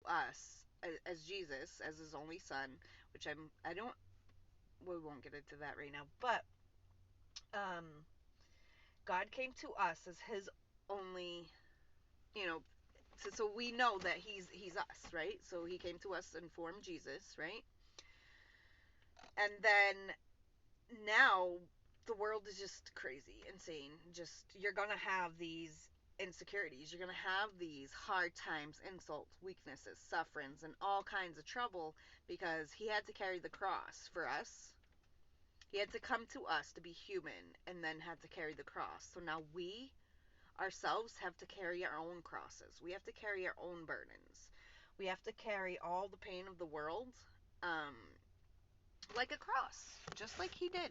us as Jesus, as his only son, which we won't get into that right now, but um, God came to us as his only, you know, so we know that he's us, right? So he came to us in form Jesus, right? And then now the world is just crazy, insane. Just you're gonna have these insecurities. You're gonna have these hard times, insults, weaknesses, sufferings, and all kinds of trouble because he had to carry the cross for us. He had to come to us to be human and then had to carry the cross. So now we ourselves have to carry our own crosses. We have to carry our own burdens. We have to carry all the pain of the world um, like a cross, just like he did.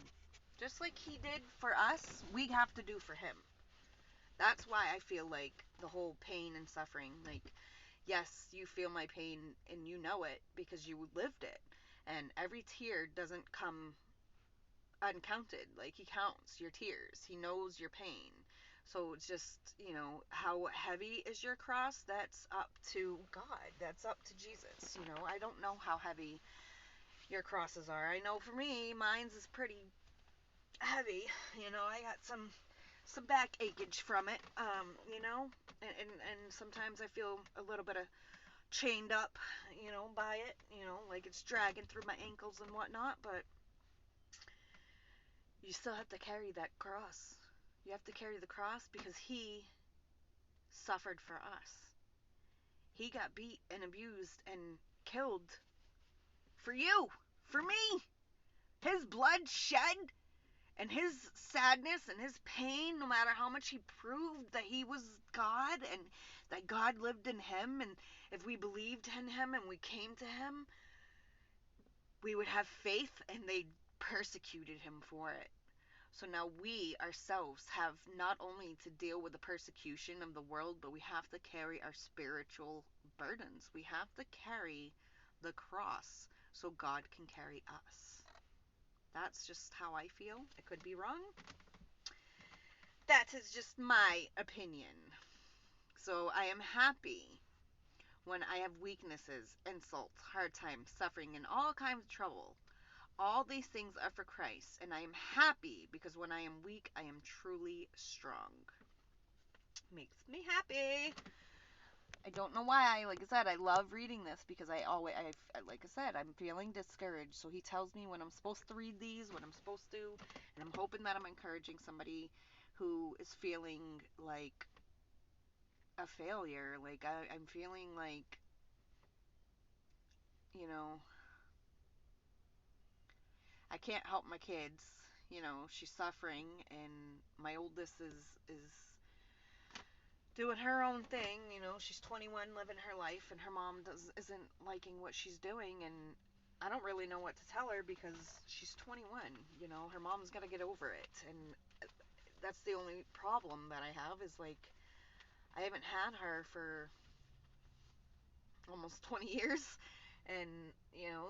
Just like he did for us, we have to do for him. That's why I feel like the whole pain and suffering, like, yes, you feel my pain and you know it because you lived it. And every tear doesn't come uncounted. Like, he counts your tears, he knows your pain. So it's just, how heavy is your cross? That's up to God. That's up to Jesus. I don't know how heavy your crosses are. I know for me, mine's is pretty heavy. I got some back achage from it. And sometimes I feel a little bit of chained up, by it. Like it's dragging through my ankles and whatnot. But you still have to carry that cross. You have to carry the cross because he suffered for us. He got beat and abused and killed for you, for me. His blood shed and his sadness and his pain, no matter how much he proved that he was God and that God lived in him, and if we believed in him and we came to him, we would have faith, and they persecuted him for it. So now we ourselves have not only to deal with the persecution of the world, but we have to carry our spiritual burdens. We have to carry the cross so God can carry us. That's just how I feel. I could be wrong. That is just my opinion. So I am happy when I have weaknesses, insults, hard times, suffering, and all kinds of trouble. All these things are for Christ, and I am happy because when I am weak, I am truly strong. Makes me happy. I don't know why. Like I said, I love reading this because like I said, I'm feeling discouraged. So he tells me when I'm supposed to read these, what I'm supposed to, and I'm hoping that I'm encouraging somebody who is feeling like a failure. Like I'm feeling like, you know, I can't help my kids. She's suffering, and my oldest is doing her own thing. She's 21, living her life, and her mom isn't liking what she's doing, and I don't really know what to tell her because she's 21. Her mom's got to get over it, and that's the only problem that I have is like I haven't had her for almost 20 years, and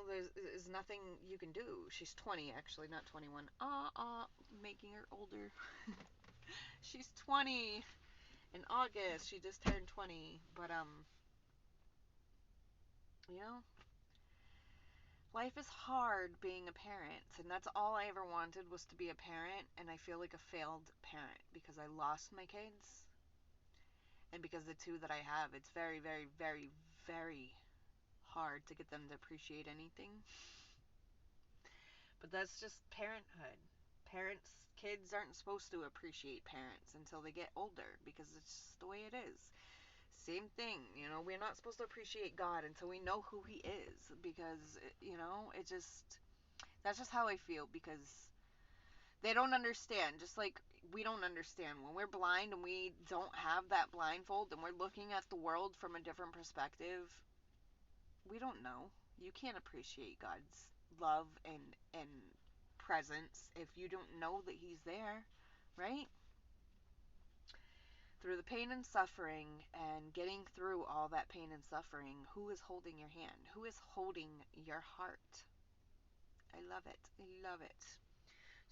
there's nothing you can do. She's 20 actually, not 21. Making her older. She's 20 in August. She just turned 20, but you know, life is hard being a parent, and that's all I ever wanted was to be a parent, and I feel like a failed parent because I lost my kids, and because the two that I have, it's very, very, very, very hard to get them to appreciate anything. But that's just parenthood. Kids aren't supposed to appreciate parents until they get older because it's just the way it is. Same thing, we're not supposed to appreciate God until we know who He is because, that's just how I feel because they don't understand. Just like we don't understand. When we're blind and we don't have that blindfold and we're looking at the world from a different perspective, we don't know. You can't appreciate God's love and presence if you don't know that He's there, right? Through the pain and suffering and getting through all that pain and suffering, who is holding your hand? Who is holding your heart? I love it. I love it.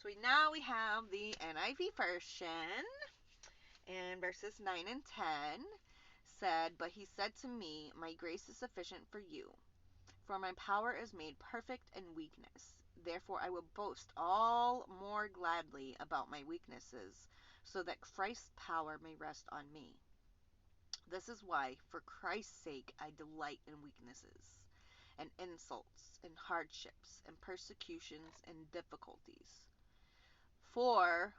So now we have the NIV version and verses 9 and 10 said, but he said to me, my grace is sufficient for you, for my power is made perfect in weakness. Therefore I will boast all more gladly about my weaknesses, so that Christ's power may rest on me. This is why, for Christ's sake, I delight in weaknesses, and insults, and hardships, and persecutions, and difficulties. For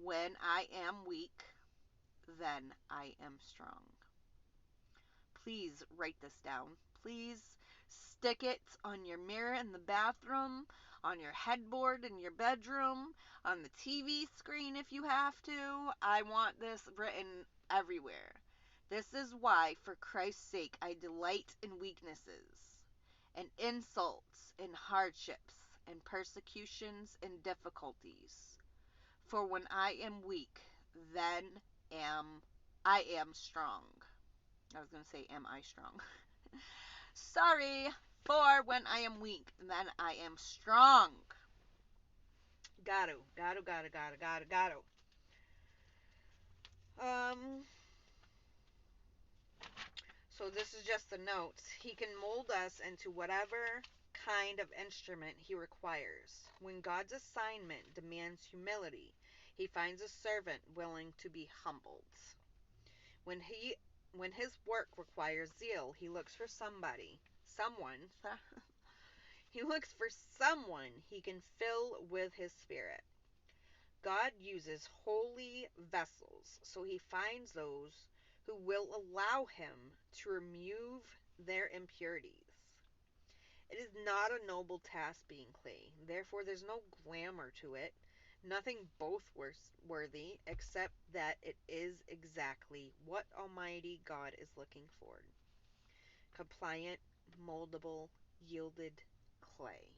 when I am weak, then I am strong. Please write this down. Please stick it on your mirror in the bathroom, on your headboard in your bedroom, on the TV screen if you have to. I want this written everywhere. This is why, for Christ's sake, I delight in weaknesses, and insults, and hardships, and persecutions, and difficulties. For when I am weak, then I am strong. I was going to say, am I strong? Sorry. For when I am weak, then I am strong. Got to. So this is just the notes. He can mold us into whatever kind of instrument he requires. When God's assignment demands humility, he finds a servant willing to be humbled. When his work requires zeal, he looks for someone he looks for someone he can fill with his spirit. God uses holy vessels, so he finds those who will allow him to remove their impurities. It is not a noble task being clay, therefore there's no glamour to it, nothing both worthy, except that it is exactly what Almighty God is looking for. Compliant, moldable, yielded clay.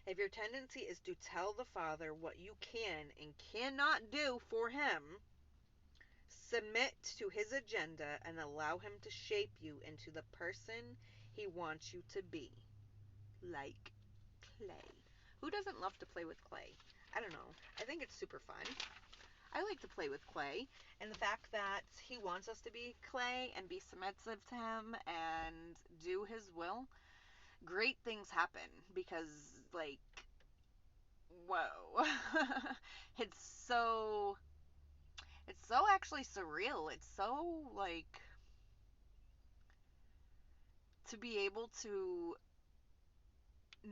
If your tendency is to tell the Father what you can and cannot do for him, submit to his agenda and allow him to shape you into the person he wants you to be. Like clay. Who doesn't love to play with clay? I don't know. I think it's super fun. I like to play with clay, and the fact that he wants us to be clay and be submissive to him and do his will, great things happen because, like, whoa. it's so it's so actually surreal. It's so, like, to be able to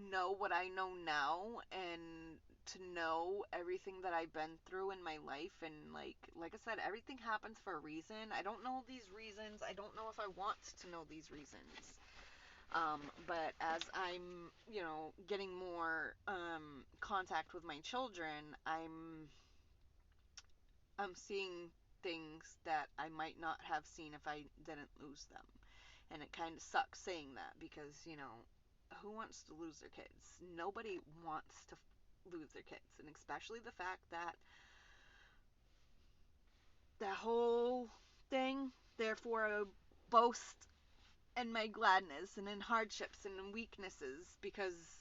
know what I know now and to know everything that I've been through in my life, and like I said, everything happens for a reason. I don't know these reasons. I don't know if I want to know these reasons. But as I'm, getting more contact with my children, I'm seeing things that I might not have seen if I didn't lose them. And it kind of sucks saying that because, who wants to lose their kids? Nobody wants to lose their kids. And especially the fact that that whole thing, therefore I boast in my gladness and in hardships and in weaknesses, because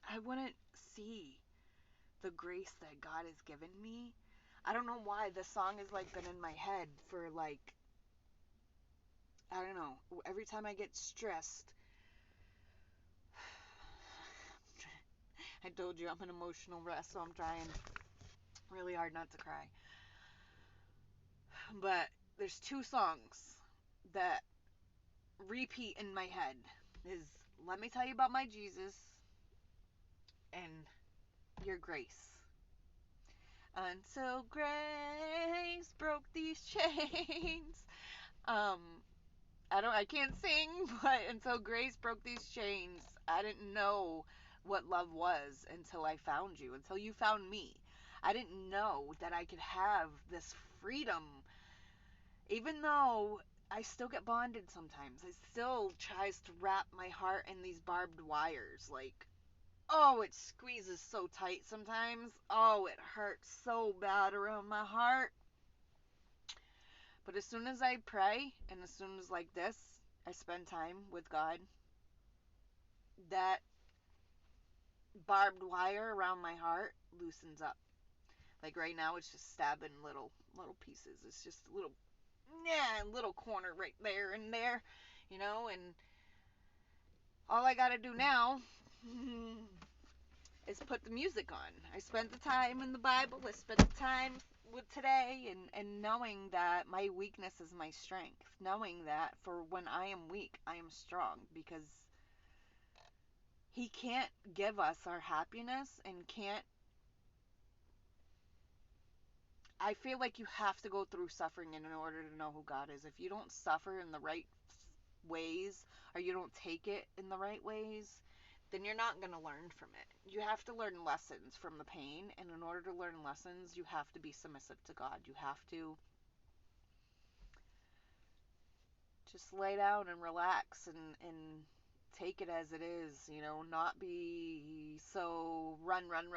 I wouldn't see the grace that God has given me. I don't know why this song has been in my head for I don't know. Every time I get stressed, I told you I'm an emotional wreck, so I'm trying really hard not to cry. But there's two songs that repeat in my head. Is Let Me Tell You About My Jesus and Your Grace. Until grace broke these chains. I can't sing, but until grace broke these chains, I didn't know what love was until I found you, until you found me. I didn't know that I could have this freedom, even though I still get bonded sometimes. It still tries to wrap my heart in these barbed wires. Oh, it squeezes so tight sometimes. Oh, it hurts so bad around my heart. But as soon as I pray, and as soon as this, I spend time with God, that barbed wire around my heart loosens up. Like right now, it's just stabbing little little pieces. It's just a little, yeah, little corner right there and there, and all I gotta do now is put the music on. I spent the time in the Bible. I spent the time with today, and knowing that my weakness is my strength. Knowing that for when I am weak, I am strong, because he can't give us our happiness and can't. I feel like you have to go through suffering in order to know who God is. If you don't suffer in the right ways, or you don't take it in the right ways, then you're not going to learn from it. You have to learn lessons from the pain, and in order to learn lessons, you have to be submissive to God. You have to just lay down and relax and take it as it is, not be so run, and,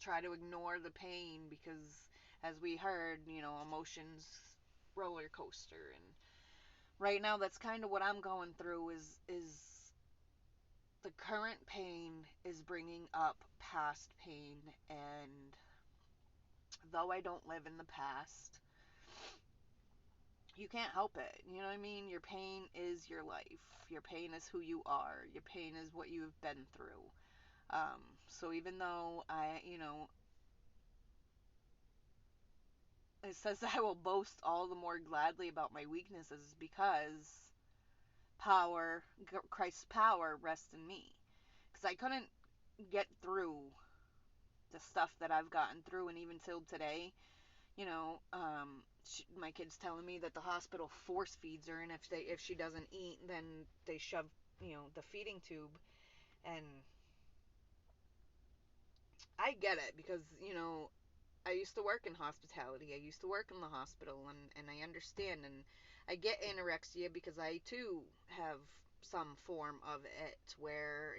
try to ignore the pain, because as we heard, emotions roller coaster. And right now that's kind of what I'm going through, is the current pain is bringing up past pain. And though I don't live in the past, you can't help it. You know what I mean? Your pain is your life. Your pain is who you are. Your pain is what you've been through. So even though it says I will boast all the more gladly about my weaknesses, because Christ's power rests in me. Because I couldn't get through the stuff that I've gotten through, and even till today, my kid's telling me that the hospital force feeds her, and if she doesn't eat, then they shove the feeding tube. And I get it, because I used to work in hospitality. I used to work in the hospital, and I understand, and I get anorexia because I too have some form of it, where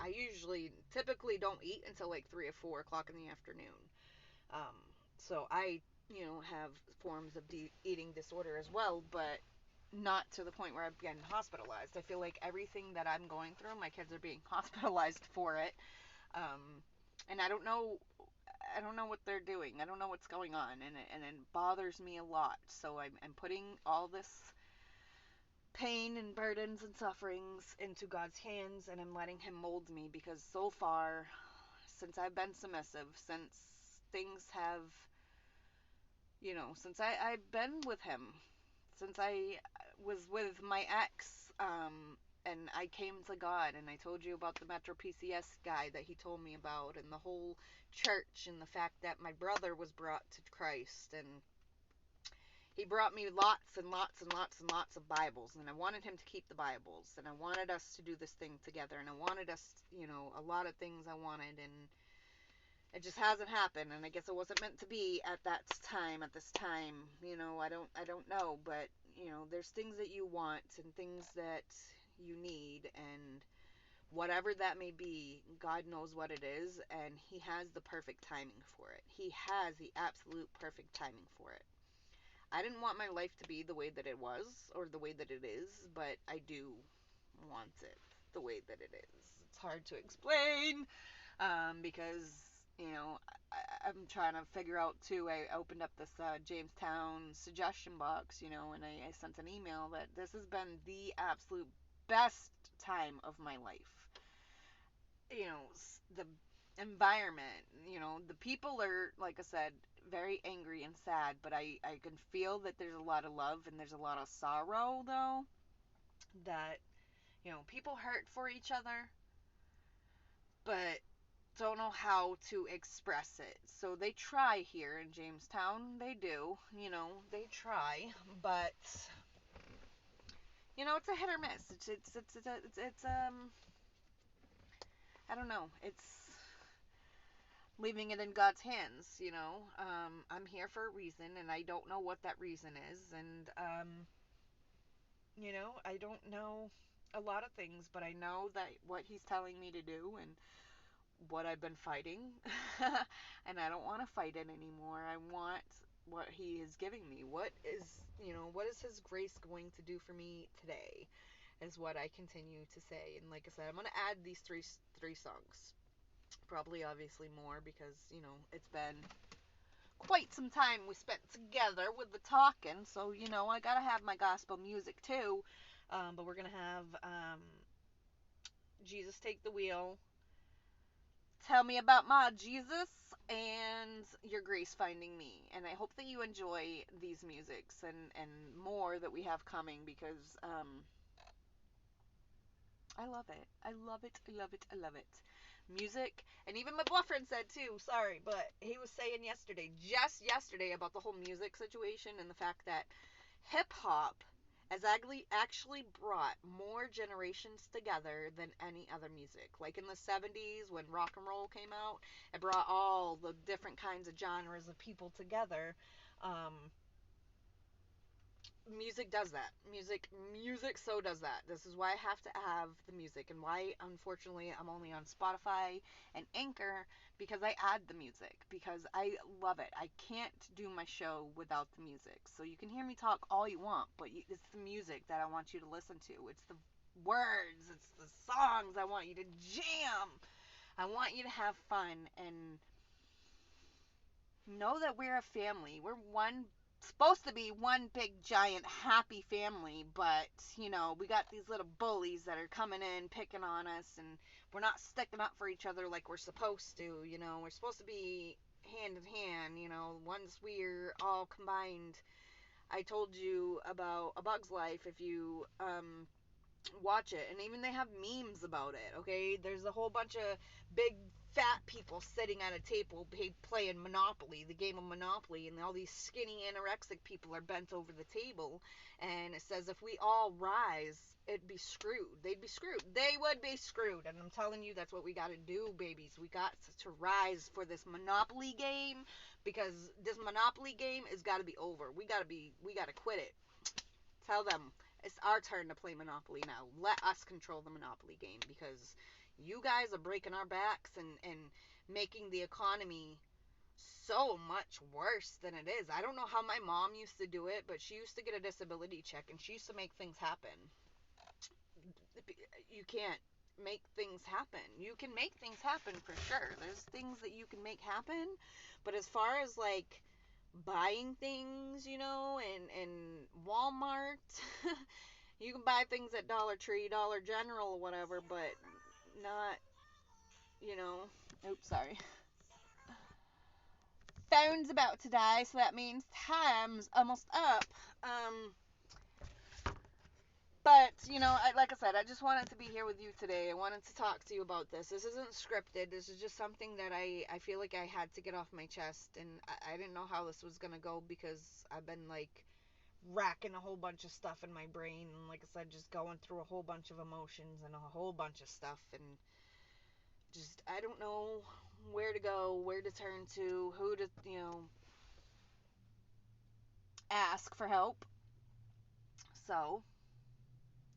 I usually typically don't eat until like 3 or 4 o'clock in the afternoon. So I have forms of eating disorder as well, but not to the point where I'm getting hospitalized. I feel like everything that I'm going through, my kids are being hospitalized for it. And I don't know what they're doing. I don't know what's going on, and it bothers me a lot. So I'm putting all this pain and burdens and sufferings into God's hands, and I'm letting him mold me, because so far, since I've been submissive, since things have, since I've been with him, since I was with my ex, and I came to God, and I told you about the Metro PCS guy that he told me about, and the whole church, and the fact that my brother was brought to Christ, and he brought me lots and lots and lots and lots of Bibles, and I wanted him to keep the Bibles, and I wanted us to do this thing together, and I wanted us, a lot of things I wanted, and it just hasn't happened. And I guess it wasn't meant to be at this time. I don't know, but there's things that you want and things that you need, and whatever that may be, God knows what it is, and he has the perfect timing for it. He has the absolute perfect timing for it. I didn't want my life to be the way that it was, or the way that it is, but I do want it the way that it is. It's hard to explain, because I'm trying to figure out too. I opened up this Jamestown suggestion box, and I sent an email that this has been the absolute best time of my life. The environment, the people are, like I said, very angry and sad, but I can feel that there's a lot of love, and there's a lot of sorrow, though, that people hurt for each other, but don't know how to express it. So they try here in Jamestown. They do. They try, but it's a hit or miss. It's I don't know. It's leaving it in God's hands. I'm here for a reason, and I don't know what that reason is, and I don't know a lot of things, but I know that what he's telling me to do, and what I've been fighting, and I don't want to fight it anymore. I want what he is giving me. What is his grace going to do for me today, is what I continue to say. And like I said, I'm going to add these three songs. Probably, obviously, more because, it's been quite some time we spent together with the talking. So, I gotta have my gospel music too. But we're gonna have Jesus Take the Wheel, Tell Me About My Jesus, and Your Grace Finding Me. And I hope that you enjoy these musics and more that we have coming, because I love it. I love it. I love it. I love it. Music, and even my boyfriend said too, sorry, but he was saying just yesterday, about the whole music situation and the fact that hip hop has actually brought more generations together than any other music. Like in the 70s, when rock and roll came out, it brought all the different kinds of genres of people together. Um, Music does that. Music so does that. This is why I have to have the music, and why, unfortunately, I'm only on Spotify and Anchor, because I add the music, because I love it. I can't do my show without the music. So you can hear me talk all you want, but it's the music that I want you to listen to. It's the words, it's the songs. I want you to jam. I want you to have fun and know that we're a family. We're supposed to be one big giant happy family, but we got these little bullies that are coming in picking on us, and we're not sticking up for each other like we're supposed to. We're supposed to be hand in hand. Once we're all combined. I told you about A Bug's Life, if you watch it, and even they have memes about it. Okay, there's a whole bunch of big fat people sitting at a table playing Monopoly, the game of Monopoly, and all these skinny anorexic people are bent over the table, and it says, if we all rise, it'd be screwed. They'd be screwed. They would be screwed. And I'm telling you, that's what we got to do, babies. We got to rise for this Monopoly game, because this Monopoly game has got to be over. We got to quit it. Tell them it's our turn to play Monopoly now. Let us control the Monopoly game, because you guys are breaking our backs and making the economy so much worse than it is. I don't know how my mom used to do it, but she used to get a disability check and she used to make things happen. You can't make things happen. You can make things happen for sure. There's things that you can make happen, but as far as like buying things, and Walmart, you can buy things at Dollar Tree, Dollar General, or whatever, but not, you know. Oops, sorry. Phone's about to die, so that means time's almost up. Um, But, like I said, I just wanted to be here with you today. I wanted to talk to you about this. This isn't scripted. This is just something that I feel like I had to get off my chest. And I didn't know how this was going to go, because I've been, like, racking a whole bunch of stuff in my brain. And, like I said, just going through a whole bunch of emotions and a whole bunch of stuff. And just, I don't know where to go, where to turn to, who to, ask for help. So,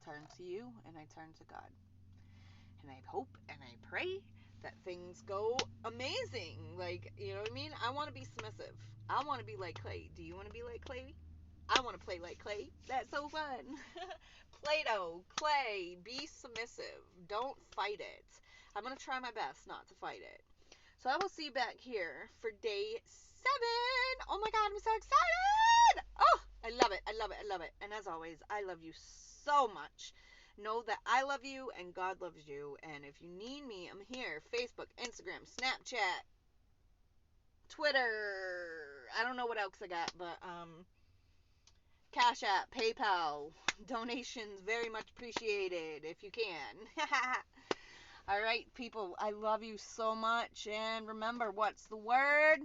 turn to you, and I turn to God. And I hope and I pray that things go amazing. Like, you know what I mean? I want to be submissive. I want to be like Clay. Do you want to be like Clay? I want to play like Clay. That's so fun. Play-Doh, Clay, be submissive. Don't fight it. I'm going to try my best not to fight it. So I will see you back here for day 7. Oh my God, I'm so excited. Oh, I love it. I love it. I love it. And as always, I love you so much. Know that I love you and God loves you. And if you need me, I'm here. Facebook, Instagram, Snapchat, Twitter. I don't know what else I got, but Cash App, PayPal, donations very much appreciated if you can. All right, people, I love you so much. And remember, what's the word?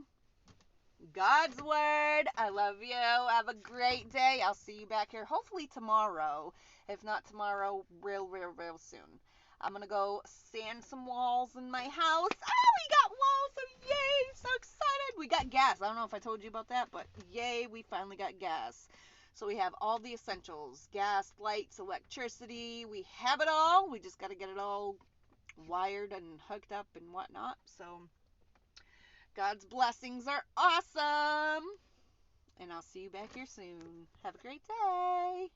God's word. I love you. Have a great day. I'll see you back here hopefully tomorrow. If not tomorrow, real soon. I'm going to go sand some walls in my house. Oh, we got walls. So yay. So excited. We got gas. I don't know if I told you about that, but yay, we finally got gas. So we have all the essentials. Gas, lights, electricity. We have it all. We just got to get it all wired and hooked up and whatnot. So God's blessings are awesome. And I'll see you back here soon. Have a great day.